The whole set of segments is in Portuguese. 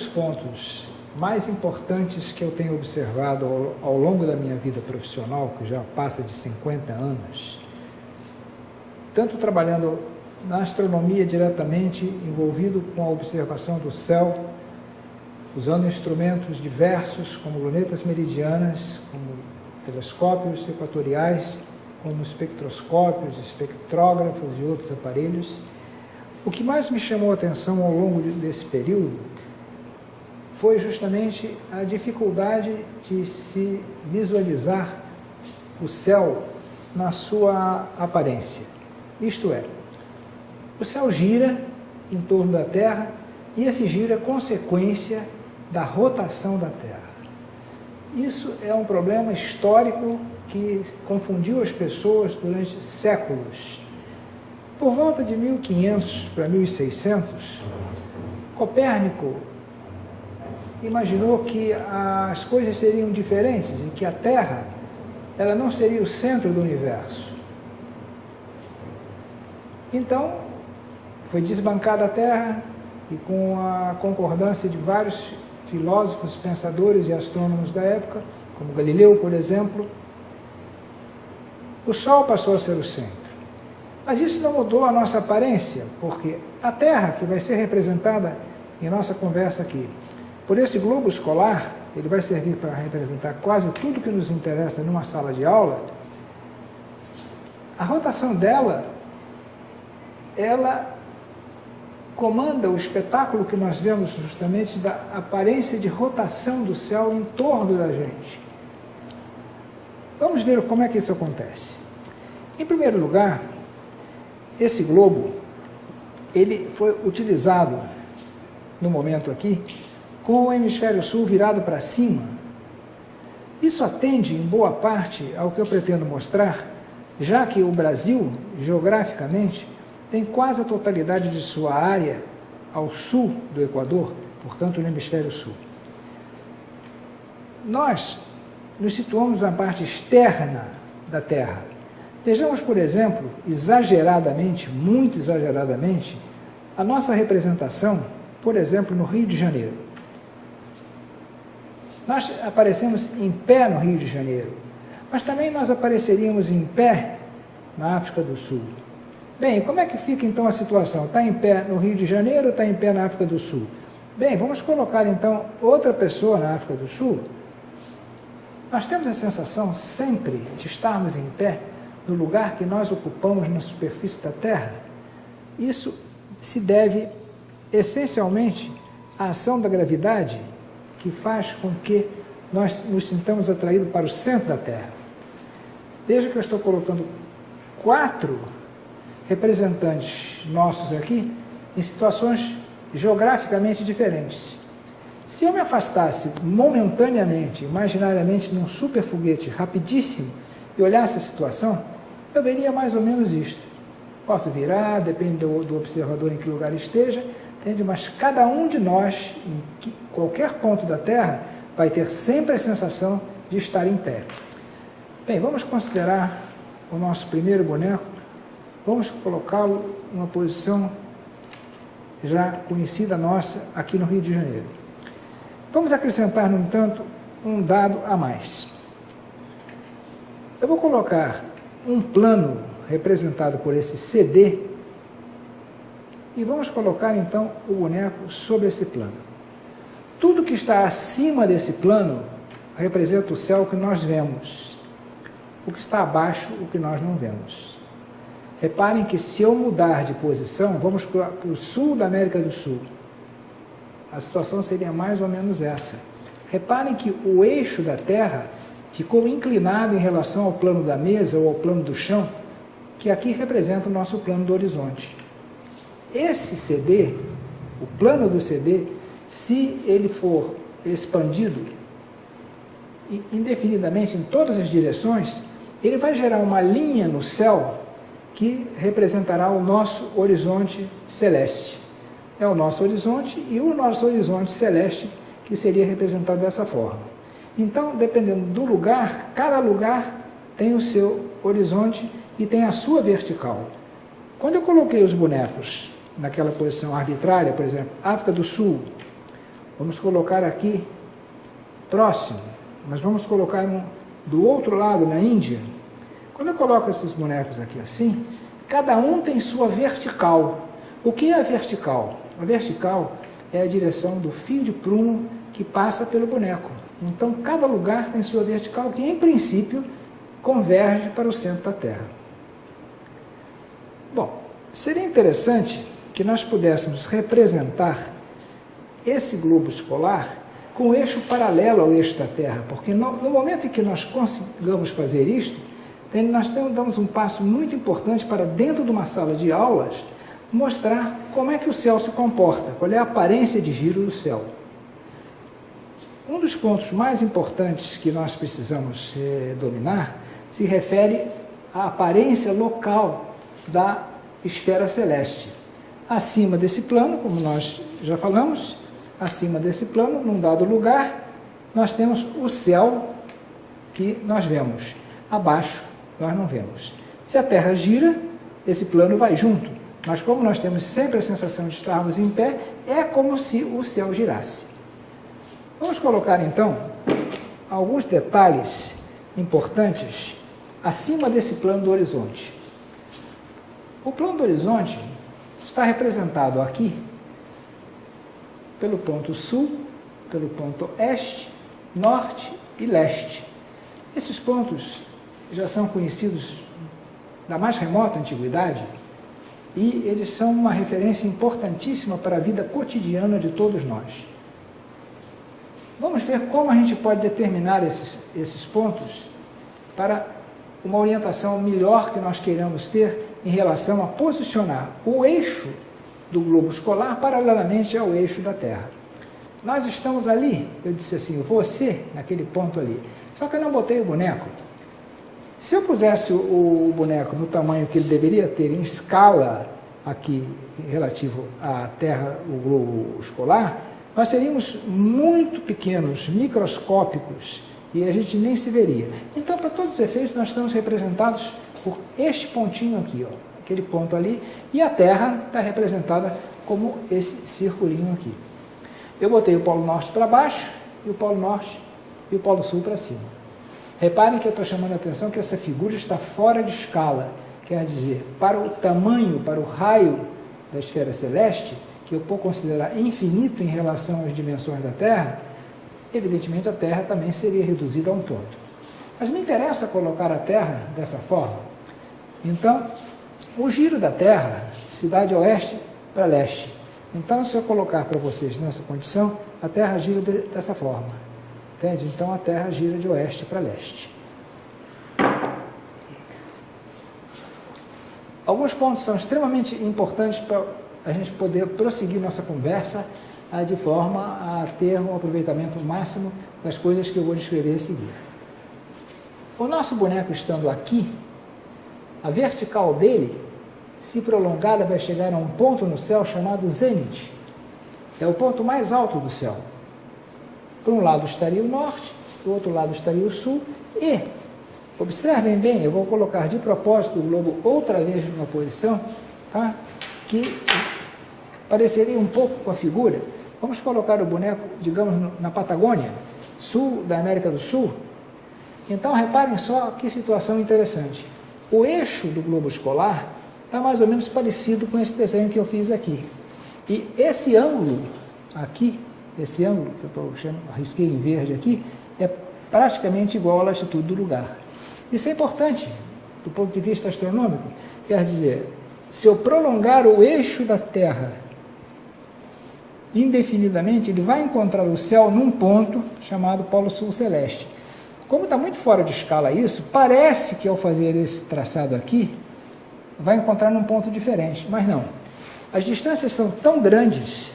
dos pontos mais importantes que eu tenho observado ao longo da minha vida profissional, que já passa de 50 anos, tanto trabalhando na astronomia diretamente, envolvido com a observação do céu, usando instrumentos diversos, como lunetas meridianas, como telescópios equatoriais, como espectroscópios, espectrógrafos e outros aparelhos. O que mais me chamou a atenção ao longo desse período foi justamente a dificuldade de se visualizar o céu na sua aparência. Isto é, o céu gira em torno da Terra e esse giro é consequência da rotação da Terra. Isso é um problema histórico que confundiu as pessoas durante séculos. Por volta de 1500 para 1600, Copérnico imaginou que as coisas seriam diferentes e que a Terra ela não seria o centro do universo. Então, foi desbancada a Terra e, com a concordância de vários filósofos, pensadores e astrônomos da época, como Galileu, por exemplo, o Sol passou a ser o centro. Mas isso não mudou a nossa aparência, porque a Terra, que vai ser representada em nossa conversa aqui, por esse globo escolar, ele vai servir para representar quase tudo que nos interessa numa sala de aula, a rotação dela, ela comanda o espetáculo que nós vemos justamente da aparência de rotação do céu em torno da gente. Vamos ver como é que isso acontece. Em primeiro lugar, esse globo, ele foi utilizado, no momento aqui, com o hemisfério sul virado para cima. Isso atende, em boa parte, ao que eu pretendo mostrar, já que o Brasil, geograficamente, tem quase a totalidade de sua área ao sul do Equador, portanto, no hemisfério sul. Nós nos situamos na parte externa da Terra. Vejamos, por exemplo, exageradamente, muito exageradamente, a nossa representação, por exemplo, no Rio de Janeiro. Nós aparecemos em pé no Rio de Janeiro, mas também nós apareceríamos em pé na África do Sul. Bem, como é que fica então a situação? Está em pé no Rio de Janeiro ou está em pé na África do Sul? Bem, vamos colocar então outra pessoa na África do Sul. Nós temos a sensação sempre de estarmos em pé no lugar que nós ocupamos na superfície da Terra. Isso se deve essencialmente à ação da gravidade, que faz com que nós nos sintamos atraídos para o centro da Terra. Veja que eu estou colocando 4 representantes nossos aqui em situações geograficamente diferentes. Se eu me afastasse momentaneamente, imaginariamente, num super foguete rapidíssimo e olhasse a situação, eu veria mais ou menos isto. Posso virar, depende do observador em que lugar esteja, entende? Mas cada um de nós, em qualquer ponto da Terra, vai ter sempre a sensação de estar em pé. Bem, vamos considerar o nosso primeiro boneco. Vamos colocá-lo em uma posição já conhecida nossa aqui no Rio de Janeiro. Vamos acrescentar, no entanto, um dado a mais. Eu vou colocar um plano representado por esse CD e vamos colocar, então, o boneco sobre esse plano. Tudo que está acima desse plano representa o céu que nós vemos. O que está abaixo, o que nós não vemos. Reparem que se eu mudar de posição, vamos para o sul da América do Sul. A situação seria mais ou menos essa. Reparem que o eixo da Terra ficou inclinado em relação ao plano da mesa ou ao plano do chão, que aqui representa o nosso plano do horizonte. Esse CD, o plano do CD, se ele for expandido indefinidamente em todas as direções, ele vai gerar uma linha no céu que representará o nosso horizonte celeste. É o nosso horizonte e o nosso horizonte celeste que seria representado dessa forma. Então, dependendo do lugar, cada lugar tem o seu horizonte e tem a sua vertical. Quando eu coloquei os bonecos naquela posição arbitrária, por exemplo, África do Sul, Vamos colocar aqui próximo, mas vamos colocar do outro lado, na Índia. Quando eu coloco esses bonecos aqui assim, cada um tem sua vertical. O que é a vertical? A vertical é a direção do fio de prumo que passa pelo boneco. Então, cada lugar tem sua vertical, que, em princípio, converge para o centro da Terra. Bom, seria interessante que nós pudéssemos representar esse globo escolar com o eixo paralelo ao eixo da Terra, porque no momento em que nós consigamos fazer isto, nós damos um passo muito importante para, dentro de uma sala de aulas, mostrar como é que o céu se comporta, qual é a aparência de giro do céu. Um dos pontos mais importantes que nós precisamos dominar se refere à aparência local da esfera celeste. Acima desse plano, como nós já falamos, acima desse plano, num dado lugar, nós temos o céu que nós vemos. Abaixo, nós não vemos. Se a Terra gira, esse plano vai junto. Mas como nós temos sempre a sensação de estarmos em pé, é como se o céu girasse. Vamos colocar, então, alguns detalhes importantes acima desse plano do horizonte. O plano do horizonte está representado aqui pelo ponto sul, pelo ponto oeste, norte e leste. Esses pontos já são conhecidos da mais remota antiguidade e eles são uma referência importantíssima para a vida cotidiana de todos nós. Vamos ver como a gente pode determinar esses pontos para uma orientação melhor que nós queiramos ter em relação a posicionar o eixo do globo escolar paralelamente ao eixo da Terra. Nós estamos ali, eu disse assim, você naquele ponto ali, só que eu não botei o boneco. Se eu pusesse o boneco no tamanho que ele deveria ter em escala aqui relativo à Terra, o globo escolar, nós seríamos muito pequenos, microscópicos, e a gente nem se veria. Então, para todos os efeitos, nós estamos representados por este pontinho aqui, ó, aquele ponto ali, e a Terra está representada como esse circulinho aqui. Eu botei o Polo Norte para baixo, e o Polo Norte e o Polo Sul para cima. Reparem que eu estou chamando a atenção que essa figura está fora de escala, quer dizer, para o tamanho, para o raio da esfera celeste, que eu vou considerar infinito em relação às dimensões da Terra, evidentemente a Terra também seria reduzida a um ponto. Mas me interessa colocar a Terra dessa forma. Então, o giro da Terra se dá de oeste para leste. Então, se eu colocar para vocês nessa condição, a Terra gira dessa forma. Entende? Então, a Terra gira de oeste para leste. Alguns pontos são extremamente importantes para a gente poder prosseguir nossa conversa de forma a ter um aproveitamento máximo das coisas que eu vou descrever a seguir. O nosso boneco estando aqui, a vertical dele, se prolongada, vai chegar a um ponto no céu chamado zênite. É o ponto mais alto do céu. Por um lado estaria o norte, do outro lado estaria o sul, e, observem bem, eu vou colocar de propósito o globo outra vez numa posição, tá? Que pareceria um pouco com a figura. Vamos colocar o boneco, digamos, na Patagônia, sul da América do Sul. Então, reparem só que situação interessante. O eixo do globo escolar está mais ou menos parecido com esse desenho que eu fiz aqui. E esse ângulo aqui, esse ângulo que eu arrisquei em verde aqui, é praticamente igual à latitude do lugar. Isso é importante do ponto de vista astronômico. Quer dizer, se eu prolongar o eixo da Terra indefinidamente, ele vai encontrar o céu num ponto chamado Polo Sul Celeste. Como está muito fora de escala isso, parece que ao fazer esse traçado aqui, vai encontrar num ponto diferente, mas não. As distâncias são tão grandes,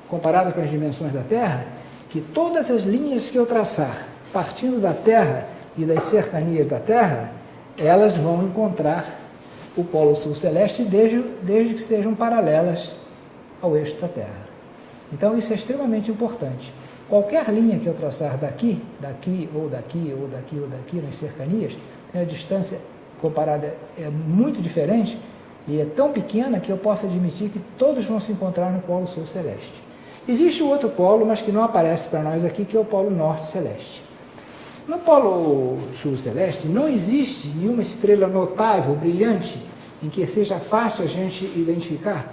comparadas com as dimensões da Terra, que todas as linhas que eu traçar, partindo da Terra e das cercanias da Terra, elas vão encontrar o Polo Sul Celeste desde que sejam paralelas ao eixo da Terra. Então, isso é extremamente importante. Qualquer linha que eu traçar daqui, ou daqui, nas cercanias, a distância comparada é muito diferente e é tão pequena que eu posso admitir que todos vão se encontrar no Polo Sul Celeste. Existe o outro polo, mas que não aparece para nós aqui, que é o polo norte celeste. No polo sul celeste não existe nenhuma estrela notável, brilhante, em que seja fácil a gente identificar.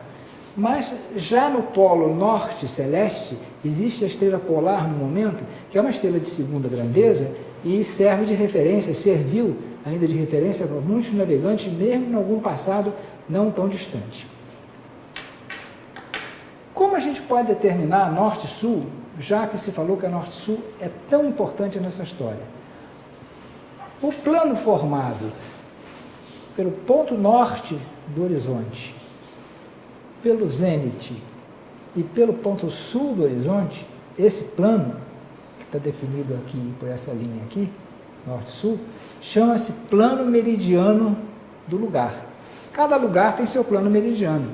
Mas já no polo norte celeste, existe a estrela polar no momento, que é uma estrela de segunda grandeza e serve de referência, serviu ainda de referência para muitos navegantes, mesmo em algum passado não tão distante. Como a gente pode determinar norte-sul, já que se falou que a norte-sul é tão importante nessa história? O plano formado pelo ponto norte do horizonte, pelo zênite e pelo ponto sul do horizonte, esse plano, que está definido aqui por essa linha aqui, norte-sul, chama-se plano meridiano do lugar. Cada lugar tem seu plano meridiano.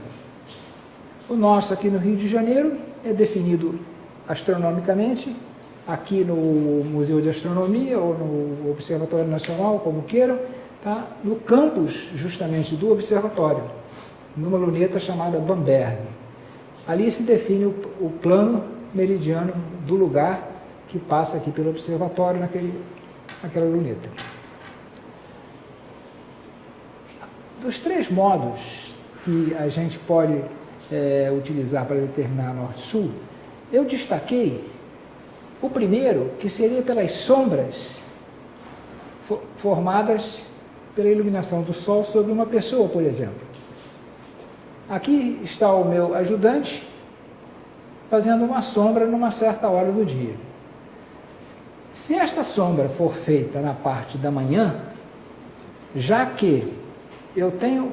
O nosso aqui no Rio de Janeiro é definido astronomicamente, aqui no Museu de Astronomia ou no Observatório Nacional, como queiram, tá? No campus justamente do observatório, numa luneta chamada Bamberg. Ali se define o plano meridiano do lugar que passa aqui pelo observatório naquela luneta. Dos três modos que a gente pode utilizar para determinar norte-sul, eu destaquei o primeiro, que seria pelas sombras formadas pela iluminação do Sol sobre uma pessoa, por exemplo. Aqui está o meu ajudante fazendo uma sombra numa certa hora do dia. Se esta sombra for feita na parte da manhã, já que eu tenho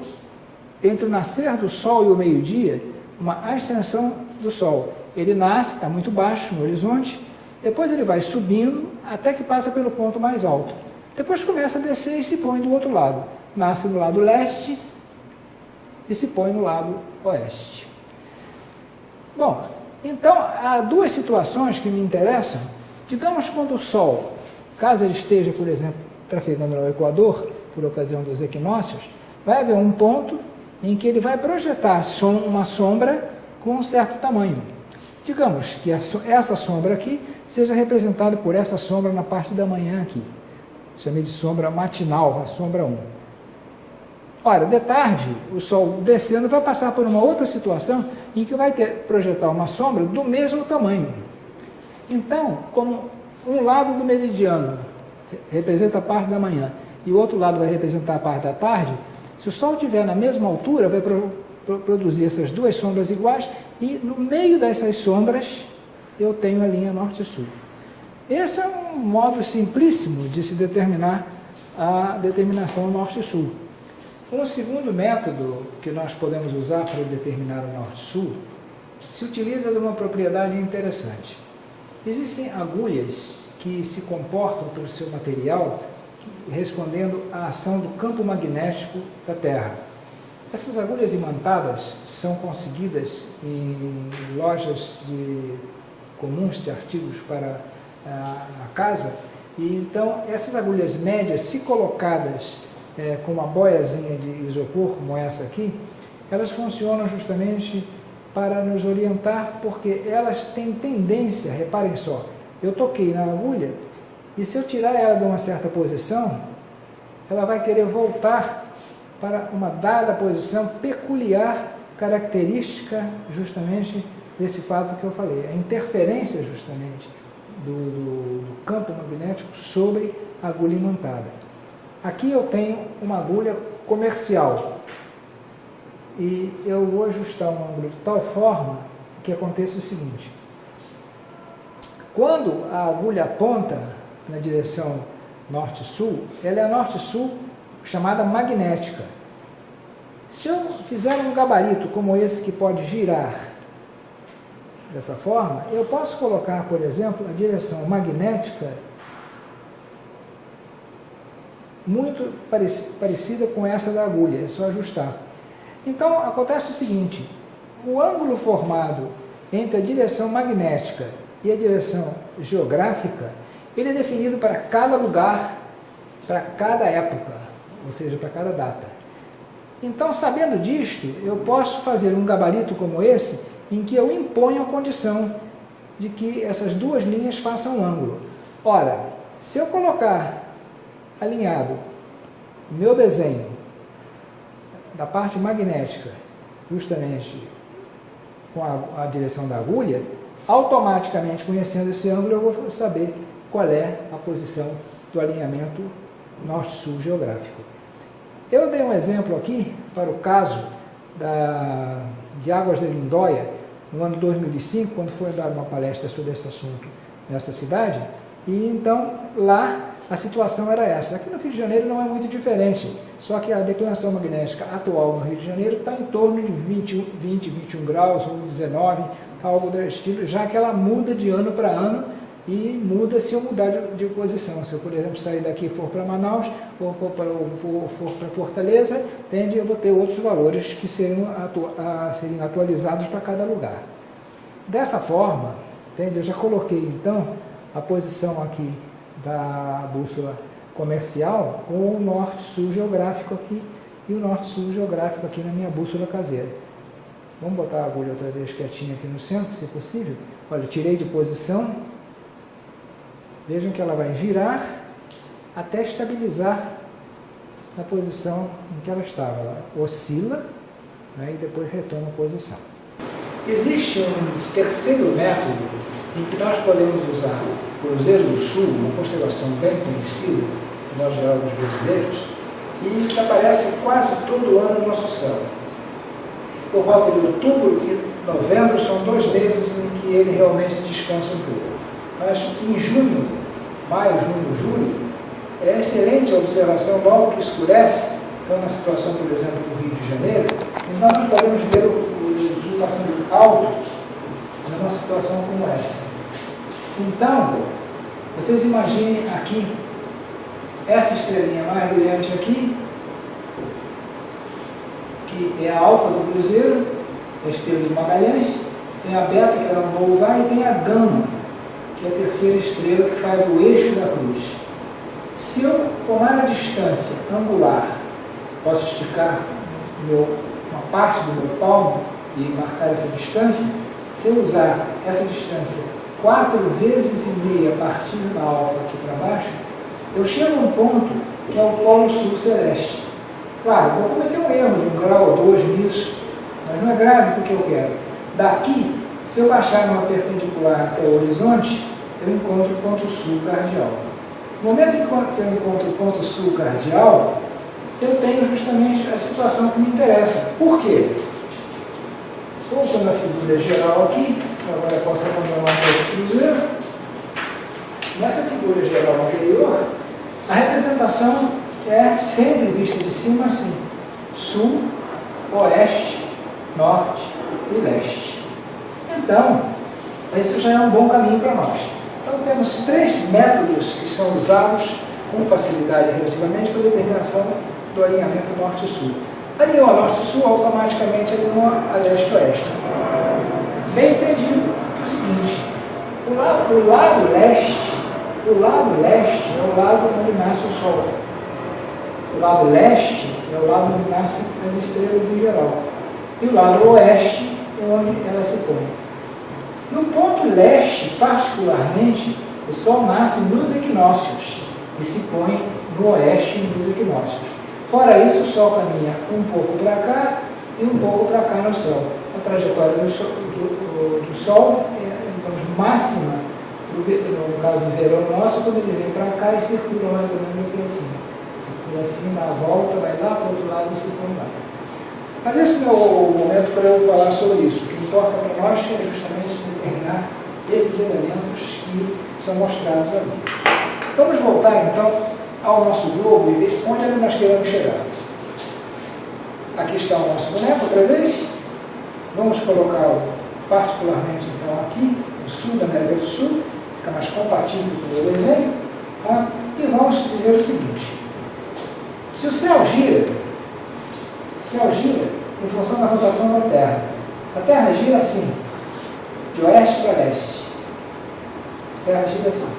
entre o nascer do Sol e o meio-dia uma ascensão do Sol. Ele nasce, está muito baixo no horizonte, depois ele vai subindo até que passa pelo ponto mais alto. Depois começa a descer e se põe do outro lado. Nasce no lado leste e se põe no lado oeste. Bom, então há duas situações que me interessam. Digamos quando o Sol, caso ele esteja, por exemplo, trafegando no Equador, por ocasião dos equinócios, vai haver um ponto em que ele vai projetar uma sombra com um certo tamanho. Digamos que essa sombra aqui seja representada por essa sombra na parte da manhã aqui. Chamei de sombra matinal, a sombra 1. Ora, de tarde, o Sol descendo vai passar por uma outra situação em que vai projetar uma sombra do mesmo tamanho. Então, como um lado do meridiano representa a parte da manhã e o outro lado vai representar a parte da tarde, se o Sol estiver na mesma altura, vai produzir essas duas sombras iguais e no meio dessas sombras eu tenho a linha norte-sul. Esse é um modo simplíssimo de se determinar a determinação norte-sul. Um segundo método que nós podemos usar para determinar o norte-sul se utiliza de uma propriedade interessante. Existem agulhas que se comportam pelo seu material respondendo à ação do campo magnético da Terra. Essas agulhas imantadas são conseguidas em lojas comuns de artigos para a casa, e então essas agulhas médias, se colocadas com uma boiazinha de isopor, como essa aqui, elas funcionam justamente para nos orientar, porque elas têm tendência, reparem só, eu toquei na agulha, e se eu tirar ela de uma certa posição, ela vai querer voltar para uma dada posição peculiar, característica justamente desse fato que eu falei, a interferência justamente do campo magnético sobre a agulha imantada. Aqui eu tenho uma agulha comercial e eu vou ajustar um ângulo de tal forma que aconteça o seguinte: quando a agulha aponta na direção norte-sul, ela é a norte-sul chamada magnética. Se eu fizer um gabarito como esse que pode girar dessa forma, eu posso colocar, por exemplo, a direção magnética muito parecida com essa da agulha, é só ajustar. Então, acontece o seguinte: o ângulo formado entre a direção magnética e a direção geográfica, ele é definido para cada lugar, para cada época, ou seja, para cada data. Então, sabendo disto, eu posso fazer um gabarito como esse em que eu imponho a condição de que essas duas linhas façam um ângulo. Ora, se eu colocar alinhado o meu desenho da parte magnética justamente com a direção da agulha, automaticamente conhecendo esse ângulo eu vou saber qual é a posição do alinhamento norte-sul geográfico. Eu dei um exemplo aqui para o caso de Águas de Lindóia, no ano 2005, quando foi dar uma palestra sobre esse assunto nessa cidade, e então lá a situação era essa. Aqui no Rio de Janeiro não é muito diferente, só que a declinação magnética atual no Rio de Janeiro está em torno de 20, 21 graus ou 19, algo do estilo, já que ela muda de ano para ano e muda se eu mudar de posição. Se eu, por exemplo, sair daqui e for para Manaus ou for para Fortaleza, eu vou ter outros valores que seriam atualizados para cada lugar. Dessa forma, eu já coloquei então a posição aqui da bússola comercial com o norte-sul geográfico aqui e o norte-sul geográfico aqui na minha bússola caseira. Vamos botar a agulha outra vez quietinha aqui no centro, se possível. Olha, tirei de posição. Vejam que ela vai girar até estabilizar na posição em que ela estava. Ela oscila, né, e depois retoma a posição. Existe um terceiro método em que nós podemos usar o Cruzeiro do Sul, uma constelação bem conhecida por nós geólogos brasileiros, e que aparece quase todo ano no nosso céu. Por volta de outubro e novembro são 2 meses em que ele realmente descansa um pouco. Mas em junho, maio, junho, julho, é excelente a observação logo que escurece. Então, na situação, por exemplo, do Rio de Janeiro, então nós podemos ver o sul passando alto numa situação como essa. Então, vocês imaginem aqui, essa estrelinha mais brilhante aqui, que é a alfa do Cruzeiro, a estrela de Magalhães, tem a beta, que eu não vou usar, e tem a gama, que é a terceira estrela que faz o eixo da cruz. Se eu tomar a distância angular, posso esticar uma parte do meu palmo e marcar essa distância. Se eu usar essa distância 4 vezes e meia a partir da alfa aqui para baixo, eu chego a um ponto que é o polo sul celeste. Claro, vou cometer um erro de 1 grau ou 2 nisso, mas não é grave porque eu quero. Daqui, se eu baixar uma perpendicular até o horizonte, eu encontro o ponto sul cardial. No momento em que eu encontro o ponto sul cardial, eu tenho justamente a situação que me interessa. Por quê? Colocando a figura geral aqui, agora eu posso abandonar o cruzeiro. Nessa figura geral anterior, a representação é sempre vista de cima assim: sul, oeste, norte e leste. Então, isso já é um bom caminho para nós. Então, temos 3 métodos que são usados com facilidade relativamente para a determinação do alinhamento norte-sul. Alinhou a norte-sul, automaticamente alinhou a leste-oeste. Bem entendido o seguinte: o lado leste é o lado onde nasce o Sol. O lado leste é o lado onde nascem as estrelas em geral. E o lado oeste é onde elas se põem. No ponto leste, particularmente, o Sol nasce nos equinócios e se põe no oeste nos equinócios. Fora isso, o Sol caminha um pouco para cá e um pouco para cá no céu. A trajetória do Sol é, digamos, máxima, no caso do verão nosso, quando ele vem para cá e circula mais ou menos aqui assim. Circula assim, dá a volta, vai lá para o outro lado e circula lá. Mas esse não é o momento para eu falar sobre isso. O que importa para nós é justamente determinar esses elementos que são mostrados ali. Vamos voltar então ao nosso globo e ver onde é que nós queremos chegar. Aqui está o nosso boneco outra vez. Vamos colocá-lo particularmente então aqui, no sul da América do Sul, fica mais compatível com o desenho. Tá? E vamos dizer o seguinte: se o céu gira em função da rotação da Terra. A Terra gira assim, de oeste para leste. A Terra gira assim.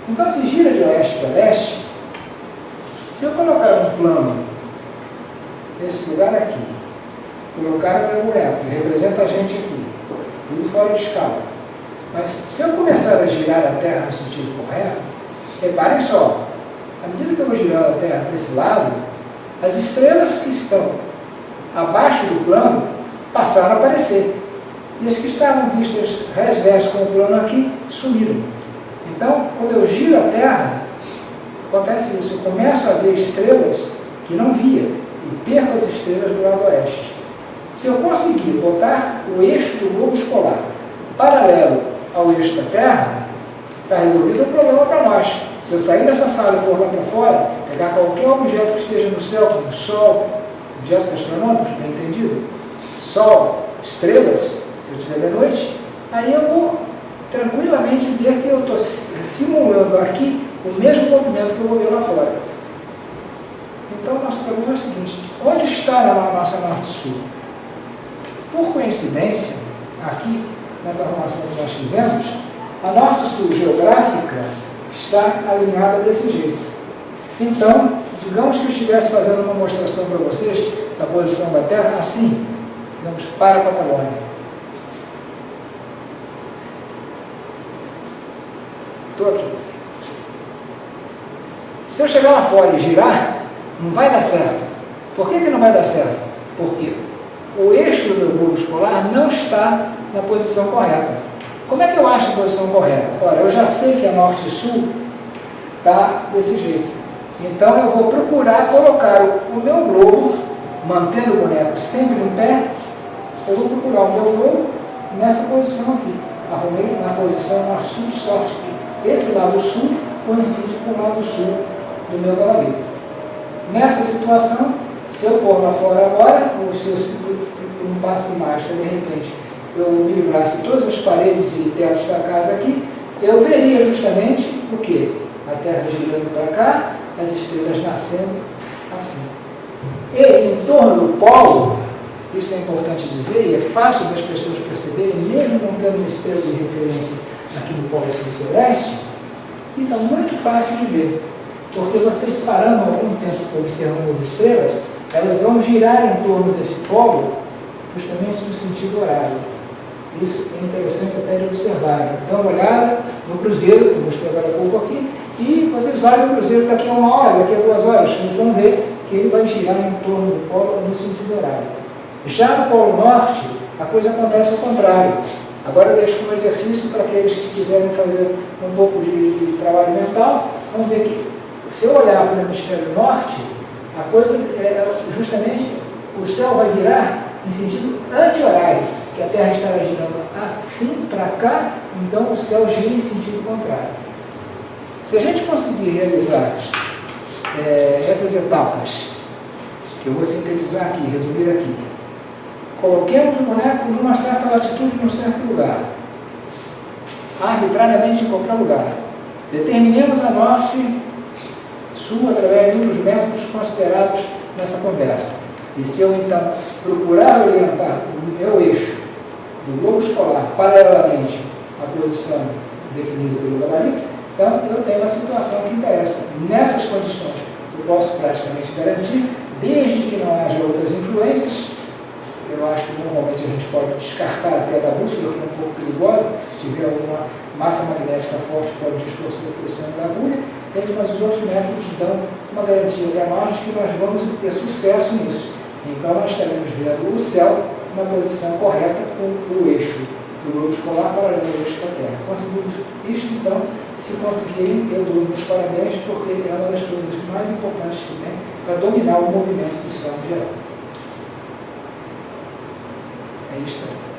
Então, se gira de oeste para leste, se eu colocar um plano nesse lugar aqui, colocar o meu boneco, que representa a gente aqui, tudo fora de escala. Mas se eu começar a girar a Terra no sentido correto, reparem só, à medida que eu vou girando a Terra para esse lado, as estrelas que estão abaixo do plano passaram a aparecer. E as que estavam vistas rés com o plano aqui, sumiram. Então, quando eu giro a Terra, acontece isso, eu começo a ver estrelas que não via, e perco as estrelas do lado oeste. Se eu conseguir botar o eixo do globo escolar paralelo ao eixo da Terra, está resolvido o problema para nós. Se eu sair dessa sala e for lá para fora, pegar qualquer objeto que esteja no céu, como Sol, objetos astronômicos, bem entendido, Sol, estrelas, se eu estiver de noite, aí eu vou tranquilamente ver que eu estou simulando aqui o mesmo movimento que eu vou ver lá fora. Então, o nosso problema é o seguinte: onde está a nossa norte-sul? Por coincidência, aqui, nessa arrumação que nós fizemos, a norte-sul geográfica está alinhada desse jeito. Então, digamos que eu estivesse fazendo uma demonstração para vocês da posição da Terra, assim, digamos, para a Patagônia. Estou aqui. Se eu chegar lá fora e girar, não vai dar certo. Por que não vai dar certo? Porque o eixo do meu globo escolar não está na posição correta. Como é que eu acho a posição correta? Ora, eu já sei que a norte e sul está desse jeito. Então eu vou procurar colocar o meu globo, mantendo o boneco sempre em pé, eu vou procurar o meu globo nessa posição aqui. Arrumei na posição norte-sul, de sorte que esse lado sul coincide com o lado sul do meu gabarito. Nessa situação, se eu for lá fora agora, ou se eu um passe de mágica, de repente, eu me livrasse de todas as paredes e tetos da casa aqui, eu veria justamente o quê? A Terra girando para cá, as estrelas nascendo assim. E em torno do polo, isso é importante dizer, e é fácil das pessoas perceberem, mesmo não tendo uma estrela de referência aqui no polo sul celeste, fica muito fácil de ver. Porque vocês parando algum tempo observando as estrelas, elas vão girar em torno desse polo justamente no sentido horário. Isso é interessante até de observar. Então, olhada no cruzeiro, que eu mostrei agora há pouco aqui, e vocês olham o cruzeiro daqui a 1 hora, daqui a 2 horas, vocês vão ver que ele vai girar em torno do polo no sentido horário. Já no Polo Norte, a coisa acontece ao contrário. Agora eu deixo como exercício para aqueles que quiserem fazer um pouco de trabalho mental, vão ver que se eu olhar para o hemisfério norte, a coisa é justamente, o céu vai virar em sentido anti-horário, que a Terra estará girando assim para cá, então o céu gira em sentido contrário. Se a gente conseguir realizar essas etapas, que eu vou sintetizar aqui, resumir aqui, coloquemos o boneco numa certa latitude, num certo lugar, arbitrariamente em qualquer lugar, determinemos a norte sul através de um dos métodos considerados nessa conversa. E se eu então procurar orientar o meu eixo do globo escolar paralelamente à posição definida pelo gabarito, então eu tenho uma situação que interessa. Nessas condições eu posso praticamente garantir, desde que não haja outras influências. Eu acho que normalmente a gente pode descartar até da bússola, que é um pouco perigosa, porque se tiver alguma massa magnética forte pode distorcer a posição da agulha, mas os outros métodos dão uma garantia para nós que nós vamos ter sucesso nisso. Então nós estaremos vendo o céu na posição correta com o eixo do globo escolar paralelo ao eixo da Terra. Conseguimos isto, então, se conseguirem, eu dou os parabéns, porque é uma das coisas mais importantes que tem para dominar o movimento do céu em geral. É isto aí.